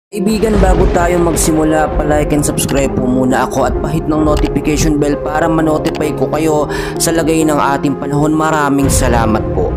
Kaibigan, bago tayo magsimula, palike and subscribe po muna ako at pahit ng notification bell para ma-notify ko kayo sa lagay ng ating panahon. Maraming salamat po.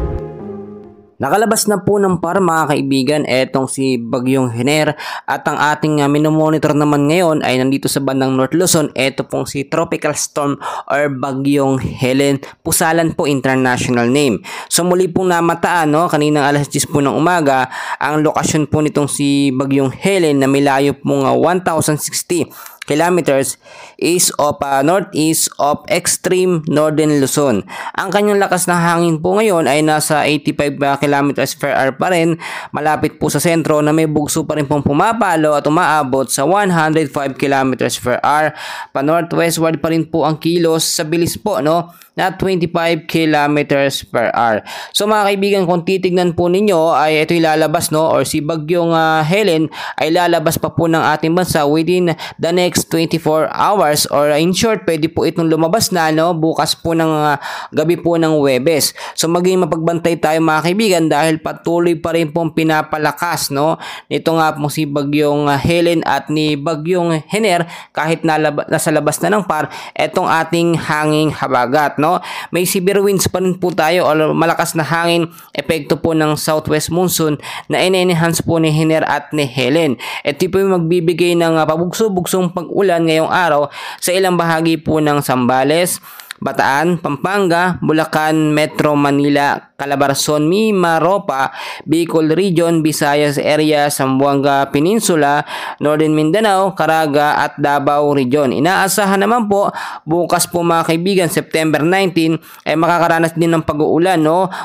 Nakalabas na po ng par mga kaibigan, etong si Bagyong Hener, at ang ating minomonitor naman ngayon ay nandito sa bandang North Luzon. Eto pong si Tropical Storm or Bagyong Helen, Pusalan po international name. So muli pong namataan kaninang alas 10 po ng umaga ang lokasyon po nitong si Bagyong Helen na may layo pong 1,060 kilometers east of northeast of extreme northern Luzon. Ang kanyang lakas ng hangin po ngayon ay nasa 85 kilometers per hour pa rin, malapit po sa sentro na may bugso pa rin pong pumapalo at umaabot sa 105 kilometers per hour. Pa northwestward pa rin po ang kilos sa bilis po na 25 kilometers per hour. So mga kaibigan, kung titignan po ninyo ay ito ilalabas or si Bagyong Helen ay lalabas pa po ng ating bansa within the next 24 hours, or in short pwede po itong lumabas na bukas po ng gabi po ng Huwebes. So maging mapagbantay tayo mga kaibigan dahil patuloy pa rin pong pinapalakas nito nga po si Bagyong Helen at ni Bagyong Hener kahit nasa labas na ng par etong ating hanging habagat. May severe winds pa rin po tayo o malakas na hangin, epekto po ng southwest monsoon na in-enhance po ni Hener at ni Helen. Ito po yung magbibigay ng pabugso-bugsong pag-ulan ngayong araw sa ilang bahagi po ng Zambales, Bataan, Pampanga, Bulacan, Metro Manila, Calabarzon, Mimaropa, Bicol Region, Visayas area, Zamboanga Peninsula, Northern Mindanao, Caraga at Davao Region. Inaasahan naman po bukas po mga kaibigan, September 19 ay makakaranas din ng pag-uulan.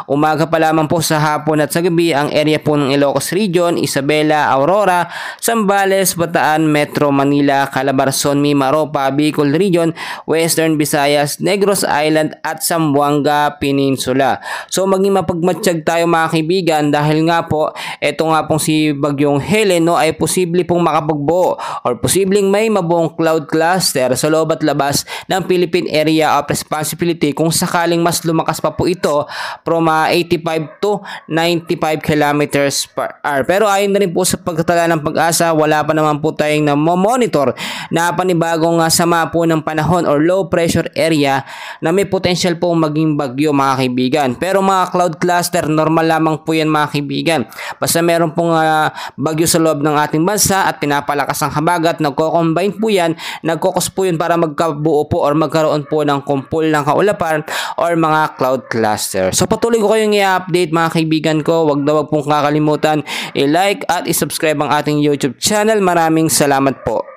Umaga pa lamang po sa hapon at sa gabi ang area po ng Ilocos Region, Isabela, Aurora, Zambales, Bataan, Metro Manila, Calabarzon, Mimaropa, Bicol Region, Western Visayas, Negros Island at Zamboanga Peninsula. So maging mapagmatsyag tayo mga kaibigan dahil nga po eto nga pong si Bagyong Helen ay posible pong makapagbuo or posibleng may mabuong cloud cluster sa loob at labas ng Philippine Area of Responsibility kung sakaling mas lumakas pa po ito from 85 to 95 kilometers per hour. Pero ayon na rin po sa pagtatala ng Pag-asa, wala pa naman po tayong na-monitor na panibagong sama po ng panahon or low pressure area na may potential pong maging bagyo mga kaibigan. Pero mga cloud cluster, normal lamang po yan mga kaibigan. Basta meron pong bagyo sa loob ng ating bansa at pinapalakas ang habagat, nagko-combine po yan, nagkokos po yun para magkabuo po or magkaroon po ng kumpul ng kaulapan or mga cloud cluster. So patuloy ko kayong i-update mga kaibigan ko. Wag pong kakalimutan i-like at i-subscribe ang ating YouTube channel. Maraming salamat po.